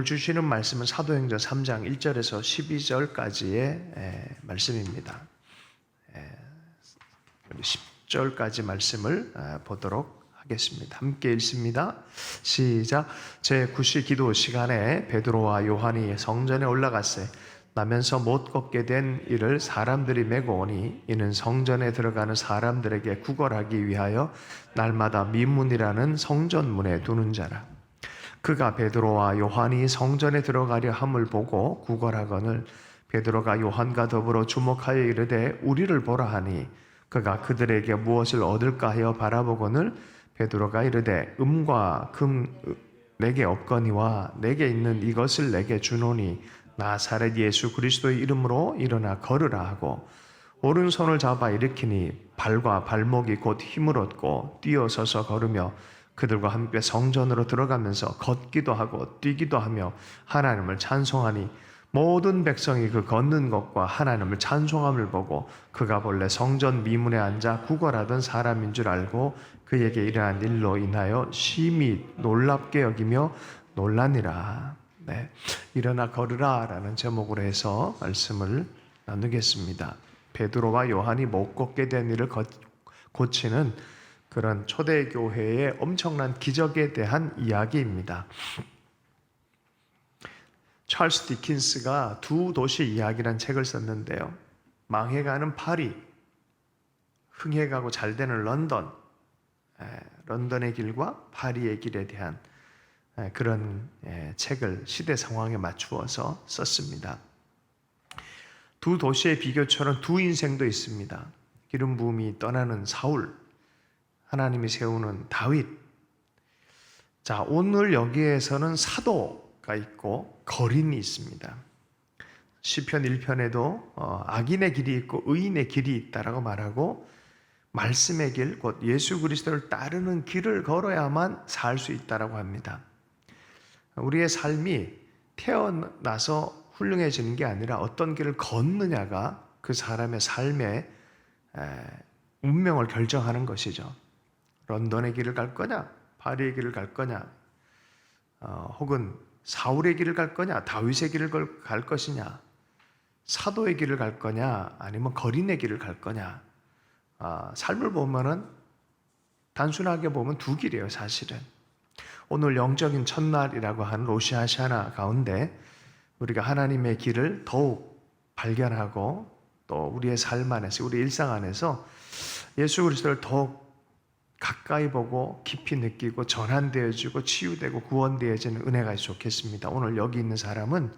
오늘 주시는 말씀은 사도행전 3장 1절에서 12절까지의 말씀입니다. 10절까지 말씀을 보도록 하겠습니다. 함께 읽습니다. 시작. 제9시 기도 시간에 베드로와 요한이 성전에 올라갔세. 나면서 못 걷게 된 이를 사람들이 메고 오니 이는 성전에 들어가는 사람들에게 구걸하기 위하여 날마다 미문이라는 성전문에 두는 자라. 그가 베드로와 요한이 성전에 들어가려 함을 보고 구걸하거늘 베드로가 요한과 더불어 주목하여 이르되 우리를 보라 하니 그가 그들에게 무엇을 얻을까 하여 바라보거늘 베드로가 이르되 음과 금 내게 없거니와 내게 있는 이것을 내게 주노니 나사렛 예수 그리스도의 이름으로 일어나 걸으라 하고 오른손을 잡아 일으키니 발과 발목이 곧 힘을 얻고 뛰어서서 걸으며 그들과 함께 성전으로 들어가면서 걷기도 하고 뛰기도 하며 하나님을 찬송하니 모든 백성이 그 걷는 것과 하나님을 찬송함을 보고 그가 본래 성전 미문에 앉아 구걸하던 사람인 줄 알고 그에게 일어난 일로 인하여 심히 놀랍게 여기며 놀라니라. 네, 일어나 걸으라 라는 제목으로 해서 말씀을 나누겠습니다. 베드로와 요한이 못 걷게 된 일을 고치는 그런 초대교회의 엄청난 기적에 대한 이야기입니다. 찰스 디킨스가 두 도시 이야기라는 책을 썼는데요. 망해가는 파리, 흥해가고 잘되는 런던, 런던의 길과 파리의 길에 대한 그런 책을 시대 상황에 맞추어서 썼습니다. 두 도시의 비교처럼 두 인생도 있습니다. 기름 부음이 떠나는 사울, 하나님이 세우는 다윗. 자, 오늘 여기에서는 사도가 있고 거린이 있습니다. 시편 1편에도 악인의 길이 있고 의인의 길이 있다라고 말하고 말씀의 길, 곧 예수 그리스도를 따르는 길을 걸어야만 살 수 있다라고 합니다. 우리의 삶이 태어나서 훌륭해지는 게 아니라 어떤 길을 걷느냐가 그 사람의 삶의 운명을 결정하는 것이죠. 런던의 길을 갈 거냐, 파리의 길을 갈 거냐, 혹은 사울의 길을 갈 거냐, 다윗의 길을 갈 것이냐, 사도의 길을 갈 거냐, 아니면 거린의 길을 갈 거냐. 삶을 보면은 단순하게 보면 두 길이에요, 사실은. 오늘 영적인 첫날이라고 하는 로시 하샤나 가운데 우리가 하나님의 길을 더욱 발견하고 또 우리의 삶 안에서, 우리 일상 안에서 예수 그리스도를 더욱 가까이 보고 깊이 느끼고 전환되어지고 치유되고 구원되어지는 은혜가 좋겠습니다. 오늘 여기 있는 사람은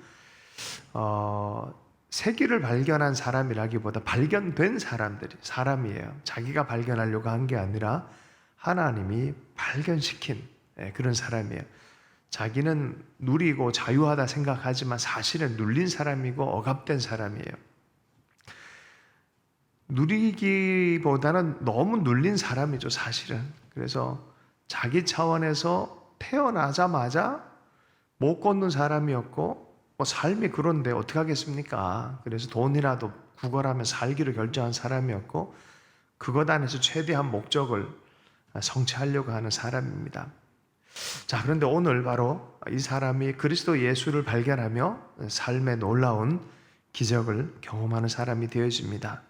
새 길을 발견한 사람이라기보다 발견된 사람이에요. 자기가 발견하려고 한 게 아니라 하나님이 발견시킨 그런 사람이에요. 자기는 누리고 자유하다 생각하지만 사실은 눌린 사람이고 억압된 사람이에요. 누리기보다는 너무 눌린 사람이죠, 사실은. 그래서 자기 차원에서 태어나자마자 못 걷는 사람이었고 삶이 그런데 어떻게 하겠습니까? 그래서 돈이라도 구걸하며 살기를 결정한 사람이었고 그것 안에서 최대한 목적을 성취하려고 하는 사람입니다. 자, 그런데 오늘 바로 이 사람이 그리스도 예수를 발견하며 삶의 놀라운 기적을 경험하는 사람이 되어집니다.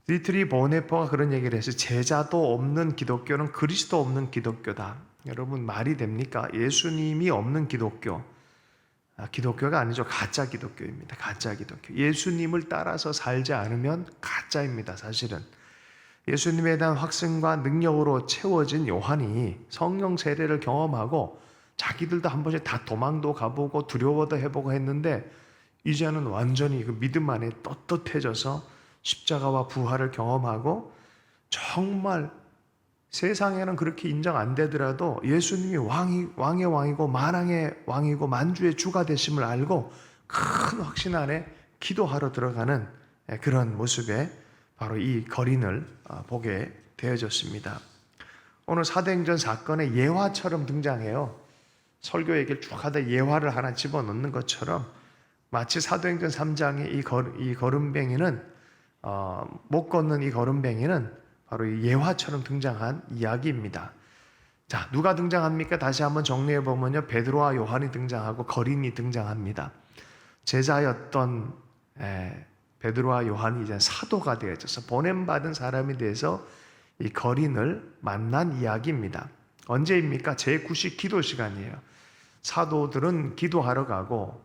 디트리 보네퍼가 그런 얘기를 했어요. 제자도 없는 기독교는 그리스도 없는 기독교다. 여러분 말이 됩니까? 예수님이 없는 기독교. 기독교가 아니죠. 가짜 기독교입니다. 가짜 기독교. 예수님을 따라서 살지 않으면 가짜입니다. 사실은. 예수님에 대한 확신과 능력으로 채워진 요한이 성령 세례를 경험하고 자기들도 한 번씩 다 도망도 가보고 두려워도 해보고 했는데 이제는 완전히 그 믿음 안에 떳떳해져서 십자가와 부활을 경험하고 정말 세상에는 그렇게 인정 안 되더라도 예수님이 왕의 왕이고 만왕의 왕이고 만주의 주가 되심을 알고 큰 확신 안에 기도하러 들어가는 그런 모습에 바로 이 거린을 보게 되어졌습니다. 오늘 사도행전 사건의 예화처럼 등장해요. 설교 얘기를 쭉 하다 예화를 하나 집어넣는 것처럼 마치 사도행전 3장의 이 거름뱅이는 못 걷는 이 거름뱅이는 바로 이 예화처럼 등장한 이야기입니다. 자, 누가 등장합니까? 다시 한번 정리해 보면요, 베드로와 요한이 등장하고 거린이 등장합니다. 제자였던 베드로와 요한이 이제 사도가 되어져서 보냄받은 사람이 돼서 이 거린을 만난 이야기입니다. 언제입니까? 제9식 기도 시간이에요. 사도들은 기도하러 가고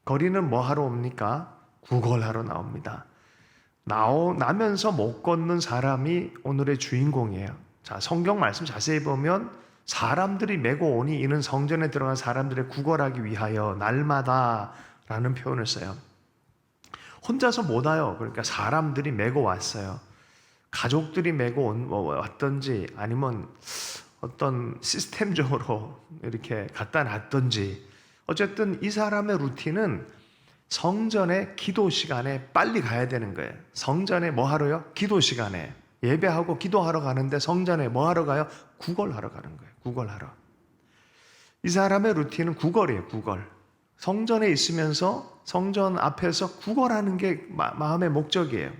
거린은 뭐 하러 옵니까? 구걸하러 나옵니다. 나면서 못 걷는 사람이 오늘의 주인공이에요. 자, 성경 말씀 자세히 보면 사람들이 메고 오니 이는 성전에 들어간 사람들의 구걸하기 위하여 날마다 라는 표현을 써요. 혼자서 못 와요. 그러니까 사람들이 메고 왔어요. 가족들이 메고 왔던지 아니면 어떤 시스템적으로 이렇게 갖다 놨던지, 어쨌든 이 사람의 루틴은 성전의 기도 시간에 빨리 가야 되는 거예요. 성전에 뭐 하러요? 기도 시간에. 예배하고 기도하러 가는데 성전에 뭐 하러 가요? 구걸하러 가는 거예요. 구걸하러. 이 사람의 루틴은 구걸이에요. 구걸. 성전에 있으면서 성전 앞에서 구걸하는 게 마음의 목적이에요.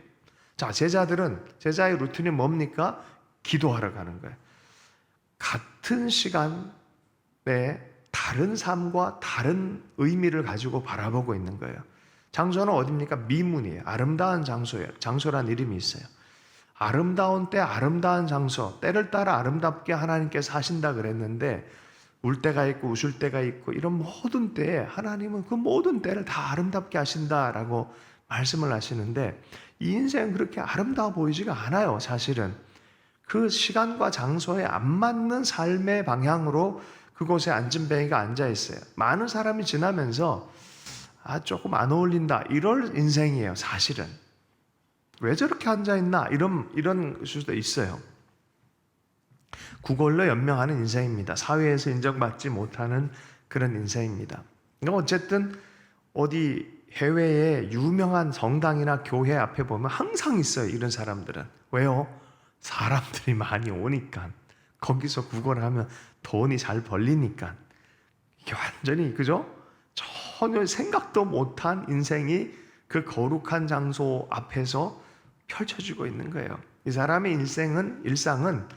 자, 제자의 루틴이 뭡니까? 기도하러 가는 거예요. 같은 시간에 다른 삶과 다른 의미를 가지고 바라보고 있는 거예요. 장소는 어디입니까? 미문이에요. 아름다운 장소예요. 장소란 이름이 있어요. 아름다운 때, 아름다운 장소, 때를 따라 아름답게 하나님께서 하신다 그랬는데, 울 때가 있고 웃을 때가 있고 이런 모든 때에 하나님은 그 모든 때를 다 아름답게 하신다라고 말씀을 하시는데, 이 인생은 그렇게 아름다워 보이지가 않아요. 사실은 그 시간과 장소에 안 맞는 삶의 방향으로 그곳에 안진뱅이가 앉아 있어요. 많은 사람이 지나면서 조금 안 어울린다 이럴 인생이에요. 사실은 왜 저렇게 앉아 있나 이런 수도 있어요. 구걸로 연명하는 인생입니다. 사회에서 인정받지 못하는 그런 인생입니다. 어쨌든 어디 해외에 유명한 성당이나 교회 앞에 보면 항상 있어요. 이런 사람들은. 왜요? 사람들이 많이 오니까. 거기서 구걸하면 돈이 잘 벌리니까. 이게 완전히, 그죠? 전혀 생각도 못한 인생이 그 거룩한 장소 앞에서 펼쳐지고 있는 거예요. 이 사람의 일상은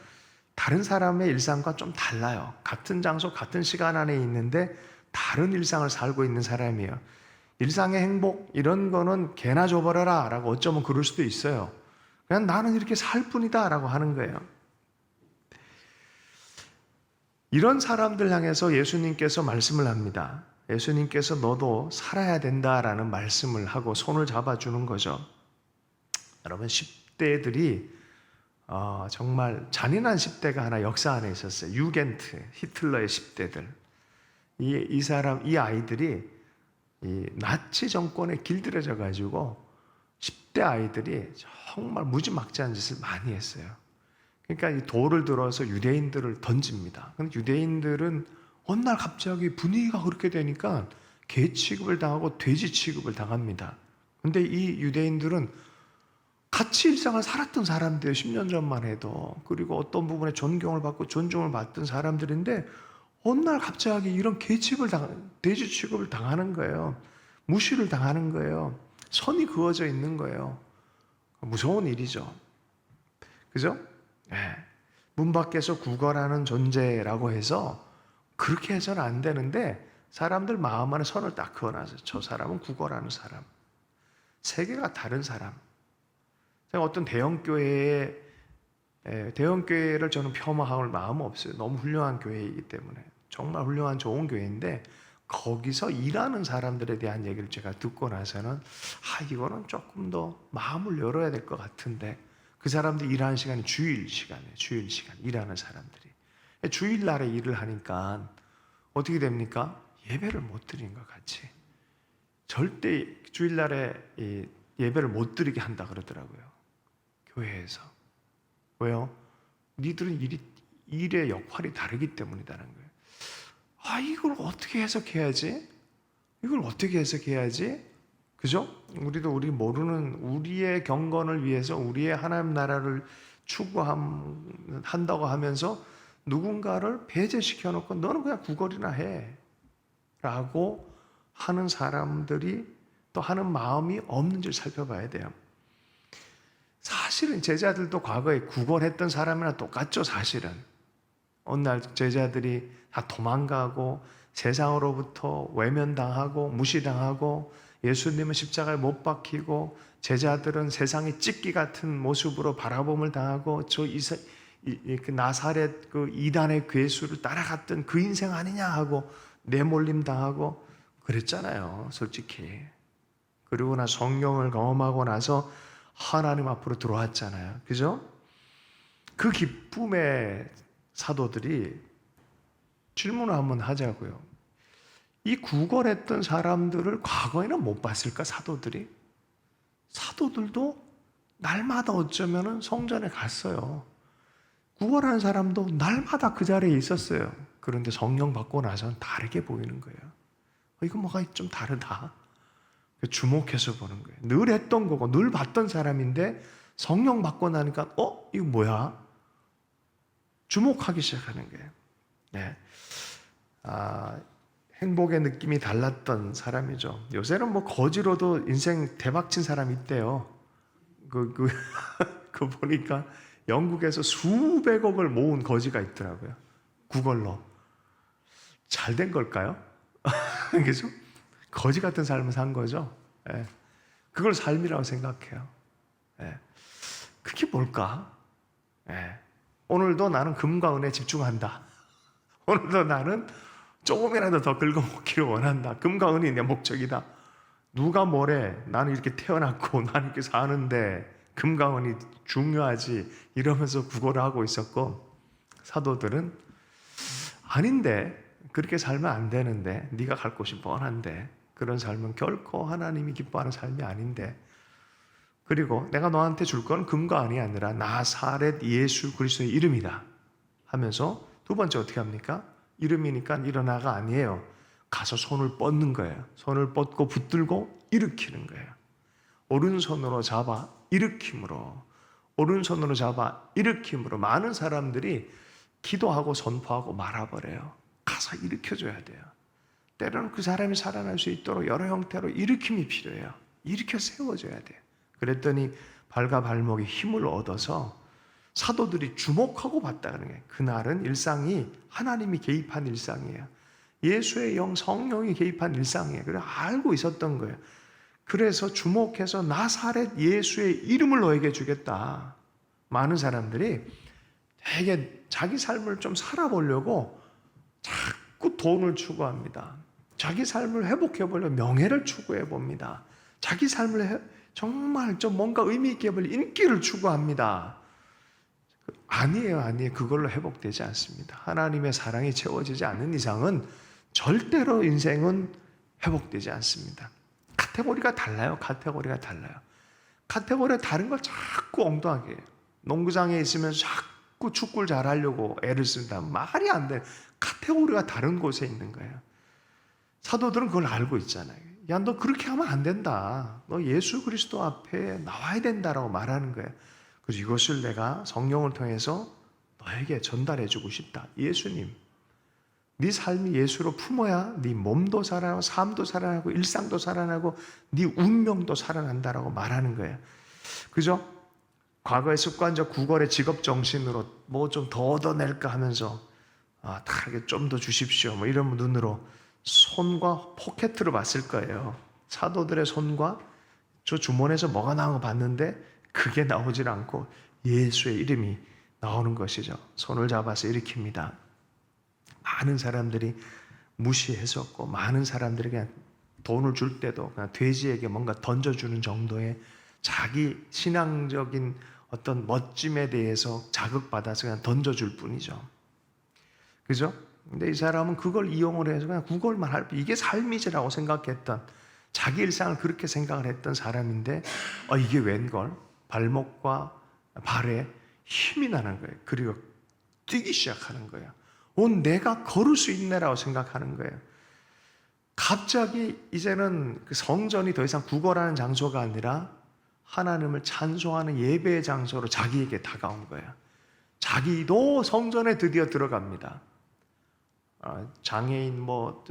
다른 사람의 일상과 좀 달라요. 같은 장소, 같은 시간 안에 있는데 다른 일상을 살고 있는 사람이에요. 일상의 행복, 이런 거는 개나 줘버려라 라고 어쩌면 그럴 수도 있어요. 그냥 나는 이렇게 살 뿐이다 라고 하는 거예요. 이런 사람들 향해서 예수님께서 말씀을 합니다. 예수님께서 너도 살아야 된다라는 말씀을 하고 손을 잡아주는 거죠. 여러분, 10대들이 정말 잔인한 10대가 하나 역사 안에 있었어요. 유겐트, 히틀러의 10대들. 이 아이들이 이 나치 정권에 길들여져 가지고 10대 아이들이 정말 무지막지한 짓을 많이 했어요. 그러니까 이 돌을 들어서 유대인들을 던집니다. 근데 유대인들은 어느 날 갑자기 분위기가 그렇게 되니까 개 취급을 당하고 돼지 취급을 당합니다. 근데 이 유대인들은 같이 일상을 살았던 사람들이에요. 10년 전만 해도. 그리고 어떤 부분에 존경을 받고 존중을 받던 사람들인데 어느 날 갑자기 이런 돼지 취급을 당하는 거예요. 무시를 당하는 거예요. 선이 그어져 있는 거예요. 무서운 일이죠. 그죠? 네. 문 밖에서 구걸하는 존재라고 해서 그렇게 해서는 안 되는데, 사람들 마음 안에 선을 딱 그어놔서 저 사람은 구걸하는 사람, 세계가 다른 사람. 제가 어떤 대형교회를 저는 폄하할 마음은 없어요. 너무 훌륭한 교회이기 때문에. 정말 훌륭한 좋은 교회인데 거기서 일하는 사람들에 대한 얘기를 제가 듣고 나서는 이거는 조금 더 마음을 열어야 될 것 같은데, 그 사람들이 일하는 시간이 주일 시간, 일하는 사람들이 주일날에 일을 하니까 어떻게 됩니까? 예배를 못 드리는 것 같이. 절대 주일날에 예배를 못 드리게 한다 그러더라고요, 교회에서. 왜요? 니들은 일의 역할이 다르기 때문이라는 거예요. 이걸 어떻게 해석해야지? 그죠? 우리 모르는 우리의 경건을 위해서 우리의 하나님 나라를 추구한다고 하면서 누군가를 배제시켜 놓고 너는 그냥 구걸이나 해 라고 하는 사람들이 또 하는 마음이 없는지를 살펴봐야 돼요. 사실은 제자들도 과거에 구걸했던 사람이나 똑같죠. 사실은 어느 날 제자들이 다 도망가고 세상으로부터 외면당하고 무시당하고 예수님은 십자가에 못 박히고 제자들은 세상의 찍기 같은 모습으로 바라봄을 당하고 그 나사렛 그 이단의 괴수를 따라갔던 그 인생 아니냐 하고 내몰림 당하고 그랬잖아요, 솔직히. 그리고 나 성령을 경험하고 나서 하나님 앞으로 들어왔잖아요, 그죠? 그 기쁨의 사도들이 질문을 한번 하자고요. 이 구걸했던 사람들을 과거에는 못 봤을까, 사도들이? 사도들도 날마다 어쩌면 성전에 갔어요. 구걸하는 사람도 날마다 그 자리에 있었어요. 그런데 성령 받고 나서는 다르게 보이는 거예요. 이거 뭐가 좀 다르다. 주목해서 보는 거예요. 늘 했던 거고 늘 봤던 사람인데 성령 받고 나니까 이거 뭐야? 주목하기 시작하는 거예요. 네. 행복의 느낌이 달랐던 사람이죠. 요새는 뭐 거지로도 인생 대박친 사람이 있대요. 그 보니까 영국에서 수백억을 모은 거지가 있더라고요. 구걸로. 잘 된 걸까요? 그죠? 거지 같은 삶을 산 거죠. 예. 그걸 삶이라고 생각해요. 예. 그게 뭘까? 예. 오늘도 나는 금과 은혜에 집중한다. 오늘도 나는 조금이라도 더 긁어먹기를 원한다. 금과 은이 내 목적이다. 누가 뭐래? 나는 이렇게 태어났고 나는 이렇게 사는데 금과 은이 중요하지 이러면서 구걸을 하고 있었고, 사도들은 아닌데, 그렇게 살면 안 되는데, 네가 갈 곳이 뻔한데 그런 삶은 결코 하나님이 기뻐하는 삶이 아닌데, 그리고 내가 너한테 줄 건 금과 은이 아니라 나사렛 예수 그리스도의 이름이다 하면서 두 번째 어떻게 합니까? 이름이니까 일어나가 아니에요. 가서 손을 뻗는 거예요. 손을 뻗고 붙들고 일으키는 거예요. 오른손으로 잡아 일으킴으로, 오른손으로 잡아 일으킴으로 많은 사람들이 기도하고 선포하고 말아버려요. 가서 일으켜줘야 돼요. 때로는 그 사람이 살아날 수 있도록 여러 형태로 일으킴이 필요해요. 일으켜 세워줘야 돼요. 그랬더니 발과 발목에 힘을 얻어서 사도들이 주목하고 봤다는 거예요. 그날은 일상이 하나님이 개입한 일상이에요. 예수의 영 성령이 개입한 일상이에요. 그래 알고 있었던 거예요. 그래서 주목해서 나사렛 예수의 이름을 너에게 주겠다. 많은 사람들이 되게 자기 삶을 좀 살아보려고 자꾸 돈을 추구합니다. 자기 삶을 회복해 보려고 명예를 추구해 봅니다. 자기 삶을 정말 좀 뭔가 의미 있게 해볼 인기를 추구합니다. 아니에요. 그걸로 회복되지 않습니다. 하나님의 사랑이 채워지지 않는 이상은 절대로 인생은 회복되지 않습니다. 카테고리가 달라요. 카테고리가 다른 걸 자꾸 엉뚱하게 해요. 농구장에 있으면서 자꾸 축구를 잘하려고 애를 쓴다. 말이 안 돼. 카테고리가 다른 곳에 있는 거예요. 사도들은 그걸 알고 있잖아요. 야, 너 그렇게 하면 안 된다. 너 예수 그리스도 앞에 나와야 된다라고 말하는 거예요. 그래서 이것을 내가 성령을 통해서 너에게 전달해주고 싶다. 예수님, 네 삶이 예수로 품어야 네 몸도 살아나고 삶도 살아나고 일상도 살아나고 네 운명도 살아난다라고 말하는 거예요. 그죠? 과거의 습관적 구걸의 직업 정신으로 뭐 좀 더 얻어낼까 하면서 다르게 좀 더 주십시오. 뭐 이런 눈으로 손과 포켓으로 봤을 거예요. 사도들의 손과 저 주머니에서 뭐가 나온 거 봤는데 그게 나오질 않고 예수의 이름이 나오는 것이죠. 손을 잡아서 일으킵니다. 많은 사람들이 무시했었고 많은 사람들이 그냥 돈을 줄 때도 그냥 돼지에게 뭔가 던져주는 정도의 자기 신앙적인 어떤 멋짐에 대해서 자극받아서 그냥 던져줄 뿐이죠. 그죠? 근데 이 사람은 그걸 이용을 해서 그냥 그걸만 할 뿐, 이게 삶이지라고 생각했던, 자기 일상을 그렇게 생각을 했던 사람인데 이게 웬걸? 발목과 발에 힘이 나는 거예요. 그리고 뛰기 시작하는 거예요. 내가 걸을 수 있네라고 생각하는 거예요. 갑자기 이제는 그 성전이 더 이상 구걸하는 장소가 아니라 하나님을 찬송하는 예배의 장소로 자기에게 다가온 거예요. 자기도 성전에 드디어 들어갑니다. 장애인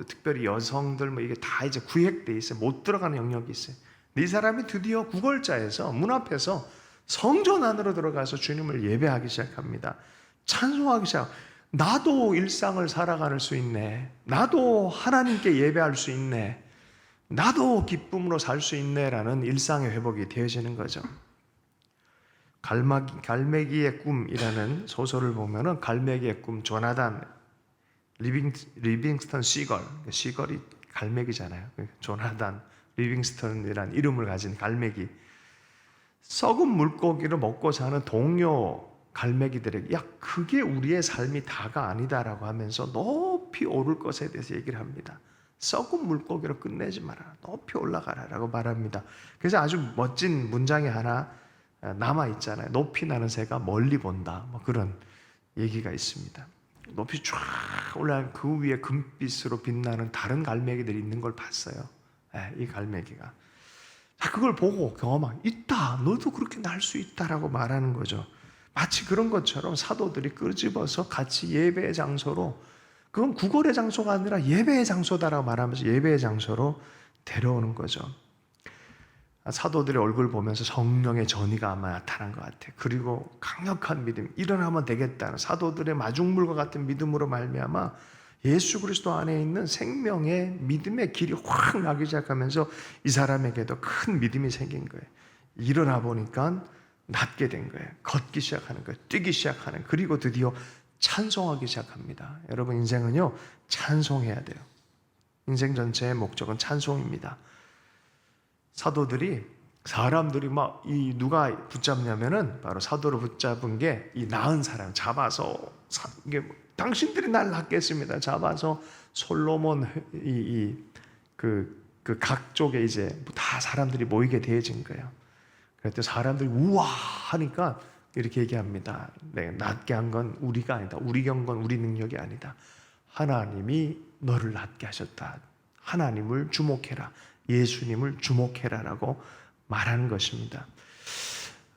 특별히 여성들 이게 다 이제 구획돼 있어요. 못 들어가는 영역이 있어요. 이 사람이 드디어 구걸자에서 문 앞에서 성전 안으로 들어가서 주님을 예배하기 시작합니다. 찬송하기 시작. 나도 일상을 살아갈 수 있네. 나도 하나님께 예배할 수 있네. 나도 기쁨으로 살 수 있네라는 일상의 회복이 되어지는 거죠. 갈매기의 꿈이라는 소설을 보면은 갈매기의 꿈, 조나단 리빙스턴 시걸이 갈매기잖아요. 조나단 리빙스턴이라는 이름을 가진 갈매기. 썩은 물고기를 먹고 사는 동료 갈매기들에게 야, 그게 우리의 삶이 다가 아니다라고 하면서 높이 오를 것에 대해서 얘기를 합니다. 썩은 물고기로 끝내지 마라. 높이 올라가라라고 말합니다. 그래서 아주 멋진 문장이 하나 남아 있잖아요. 높이 나는 새가 멀리 본다. 뭐 그런 얘기가 있습니다. 높이 쫙 올라간 그 위에 금빛으로 빛나는 다른 갈매기들이 있는 걸 봤어요. 이 갈매기가. 자, 그걸 보고 경험한 있다. 너도 그렇게 날 수 있다라고 말하는 거죠. 마치 그런 것처럼 사도들이 끄집어서 같이 예배의 장소로, 그건 구걸의 장소가 아니라 예배의 장소다라고 말하면서 예배의 장소로 데려오는 거죠. 사도들의 얼굴 보면서 성령의 전이가 아마 나타난 것 같아요. 그리고 강력한 믿음, 일어나면 되겠다는 사도들의 마중물과 같은 믿음으로 말미암아 예수 그리스도 안에 있는 생명의 믿음의 길이 확 나기 시작하면서 이 사람에게도 큰 믿음이 생긴 거예요. 일어나 보니까 낫게 된 거예요. 걷기 시작하는 거예요. 뛰기 시작하는 거예요. 그리고 드디어 찬송하기 시작합니다. 여러분, 인생은요, 찬송해야 돼요. 인생 전체의 목적은 찬송입니다. 사람들이 막 누가 붙잡냐면은 바로 사도를 붙잡은 게 이 나은 사람 잡아서 이게 당신들이 날 낳겠습니다. 잡아서 솔로몬 그 각 쪽에 이제 다 사람들이 모이게 되어진 거예요. 그랬더니 사람들이 우와 하니까 이렇게 얘기합니다. 네, 낫게 한 건 우리가 아니다. 우리 경건 우리 능력이 아니다. 하나님이 너를 낫게 하셨다. 하나님을 주목해라. 예수님을 주목해라라고 말하는 것입니다.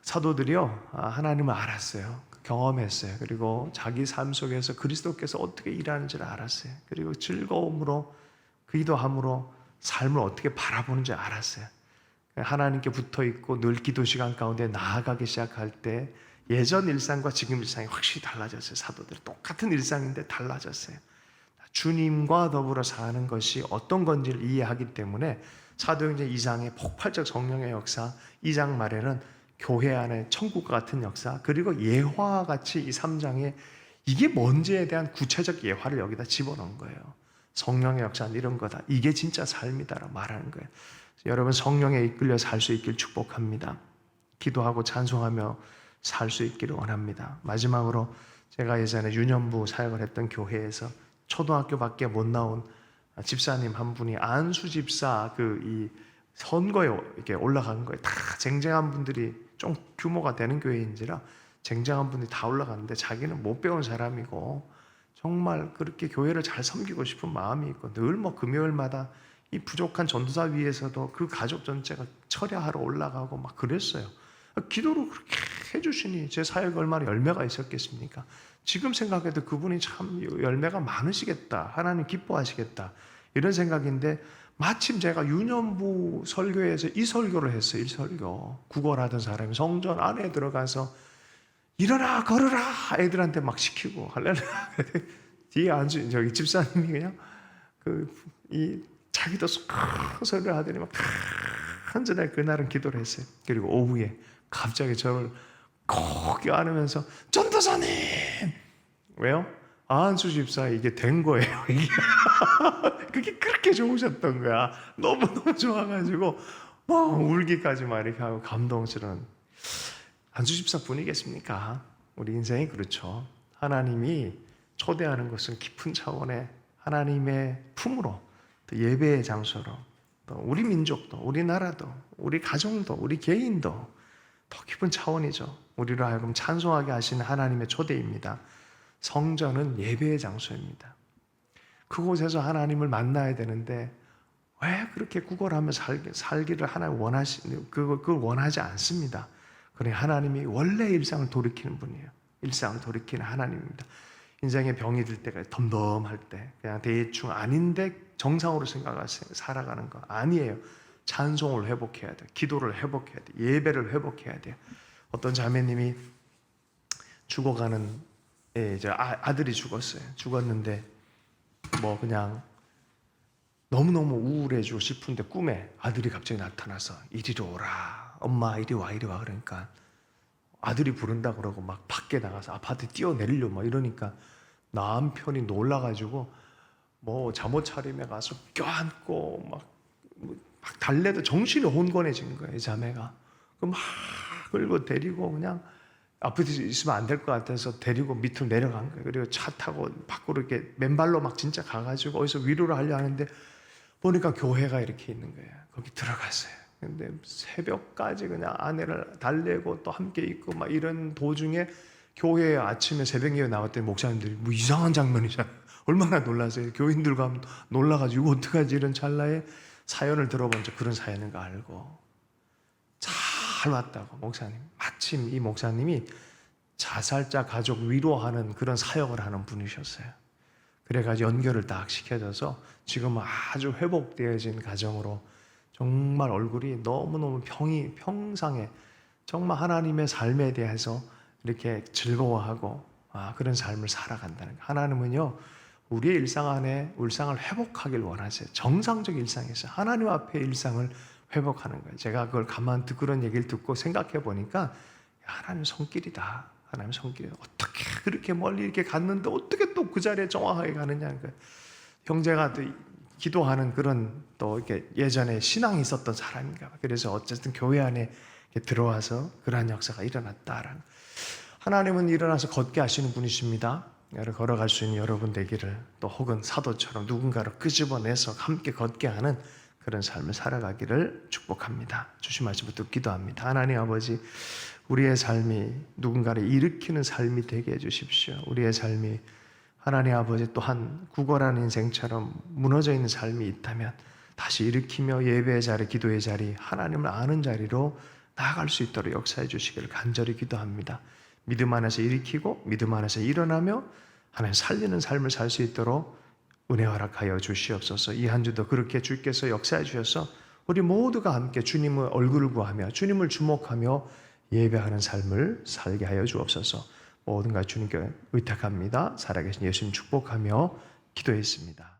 사도들이요, 하나님을 알았어요. 경험했어요. 그리고 자기 삶 속에서 그리스도께서 어떻게 일하는지를 알았어요. 그리고 즐거움으로 기도함으로 삶을 어떻게 바라보는지 알았어요. 하나님께 붙어 있고 늘 기도 시간 가운데 나아가기 시작할 때 예전 일상과 지금 일상이 확실히 달라졌어요. 사도들 똑같은 일상인데 달라졌어요. 주님과 더불어 사는 것이 어떤 건지를 이해하기 때문에 사도행전 2장의 폭발적 성령의 역사, 2장 말에는 교회 안에 천국과 같은 역사, 그리고 예화와 같이 이 3장에 이게 뭔지에 대한 구체적 예화를 여기다 집어넣은 거예요. 성령의 역사는 이런 거다. 이게 진짜 삶이다라고 말하는 거예요. 여러분, 성령에 이끌려 살 수 있길 축복합니다. 기도하고 찬송하며 살 수 있기를 원합니다. 마지막으로 제가 예전에 유년부 사역을 했던 교회에서 초등학교밖에 못 나온 집사님 한 분이 안수 집사 이 선거에 이렇게 올라간 거예요. 다 쟁쟁한 분들이 좀 규모가 되는 교회인지라 쟁쟁한 분들이 다 올라갔는데 자기는 못 배운 사람이고 정말 그렇게 교회를 잘 섬기고 싶은 마음이 있고 늘 금요일마다 이 부족한 전도사 위에서도 그 가족 전체가 철야하러 올라가고 막 그랬어요. 기도를 그렇게 해주시니 제 사역에 얼마나 열매가 있었겠습니까? 지금 생각해도 그분이 참 열매가 많으시겠다. 하나님 기뻐하시겠다. 이런 생각인데 마침 제가 유년부 설교에서 이 설교를 했어요. 이 설교. 구걸하던 사람이 성전 안에 들어가서 일어나 걸어라 애들한테 막 시키고 할렐루야. 뒤에 앉은 저기 집사님이 그냥 자기도 소리를 하더니 막 한전에 그날은 기도를 했어요. 그리고 오후에 갑자기 저를 꼭 껴안으면서 전도사님! 왜요? 안수 집사 이게 된 거예요. 이게 그게 그렇게 좋으셨던 거야. 너무너무 좋아가지고 막 울기까지 막 이렇게 하고 감동스러운 안수 집사 분이겠습니까? 우리 인생이 그렇죠. 하나님이 초대하는 것은 깊은 차원의 하나님의 품으로, 또 예배의 장소로, 또 우리 민족도, 우리나라도, 우리 가정도, 우리 개인도 더 깊은 차원이죠. 우리로 하여금 찬송하게 하시는 하나님의 초대입니다. 성전은 예배의 장소입니다. 그곳에서 하나님을 만나야 되는데 왜 그렇게 구걸하며 살기를 하나님 그걸 원하지 않습니다. 그러니 하나님이 원래 일상을 돌이키는 분이에요. 일상을 돌이키는 하나님입니다. 인생에 병이 들 때가 덤덤할 때 그냥 대충 아닌데 정상으로 생각하세요. 살아가는 거 아니에요. 찬송을 회복해야 돼요. 기도를 회복해야 돼요. 예배를 회복해야 돼요. 어떤 자매님이 죽어가는 예, 이제 아들이 죽었어요. 죽었는데 뭐 그냥 너무너무 우울해지고 싶은데 꿈에 아들이 갑자기 나타나서 이리로 오라. 엄마 이리 와 이리 와 그러니까 아들이 부른다 그러고 막 밖에 나가서 아파트 뛰어내리려 막 이러니까 남편이 놀라가지고 뭐 잠옷 차림에 가서 껴안고 막 달래도 정신이 혼돈해진 거예요, 이 자매가. 그막 끌고 데리고 그냥 아파트 있으면 안 될 것 같아서 데리고 밑으로 내려간 거예요. 그리고 차 타고 밖으로 이렇게 맨발로 막 진짜 가가지고 어디서 위로를 하려 하는데 보니까 교회가 이렇게 있는 거예요. 거기 들어갔어요. 근데 새벽까지 그냥 아내를 달래고 또 함께 있고 막 이런 도중에 교회에 아침에 새벽 예배 나왔더니 목사님들이 뭐 이상한 장면이잖아요. 얼마나 놀라세요. 교인들과 하면 놀라가지고 이거 어떡하지 이런 찰나에 사연을 들어본적 그런 사연인가 알고 잘 왔다고 목사님. 마침 이 목사님이 자살자 가족 위로하는 그런 사역을 하는 분이셨어요. 그래가지고 연결을 딱 시켜줘서 지금 아주 회복되어진 가정으로 정말 얼굴이 너무너무 평상에 정말 하나님의 삶에 대해서 이렇게 즐거워하고 그런 삶을 살아간다는 거예요. 하나님은요 우리의 일상 안에 일상을 회복하길 원하세요. 정상적 일상에서 하나님 앞에 일상을 회복하는 거예요. 제가 그걸 가만 듣고 그런 얘기를 듣고 생각해 보니까 하나님 손길이다. 하나님 손길. 어떻게 그렇게 멀리 이렇게 갔는데 어떻게 또 그 자리에 정확하게 가느냐는 거예요. 형제가 또 기도하는 그런 또 이렇게 예전에 신앙이 있었던 사람인가 봐. 그래서 어쨌든 교회 안에 들어와서 그러한 역사가 일어났다라는. 하나님은 일어나서 걷게 하시는 분이십니다. 걸어갈 수 있는 여러분 되기를 또 혹은 사도처럼 누군가를 끄집어내서 함께 걷게 하는 그런 삶을 살아가기를 축복합니다. 주신 말씀부터 기도합니다. 하나님 아버지, 우리의 삶이 누군가를 일으키는 삶이 되게 해주십시오. 우리의 삶이 하나님 아버지 또한 구걸하는 인생처럼 무너져 있는 삶이 있다면 다시 일으키며 예배의 자리, 기도의 자리, 하나님을 아는 자리로 나아갈 수 있도록 역사해 주시기를 간절히 기도합니다. 믿음 안에서 일으키고 믿음 안에서 일어나며 하나님 살리는 삶을 살 수 있도록 은혜 허락하여 주시옵소서. 이 한 주도 그렇게 주께서 역사해 주셔서 우리 모두가 함께 주님의 얼굴을 구하며 주님을 주목하며 예배하는 삶을 살게 하여 주옵소서. 모든 것 주님께 의탁합니다. 살아계신 예수님 축복하며 기도했습니다.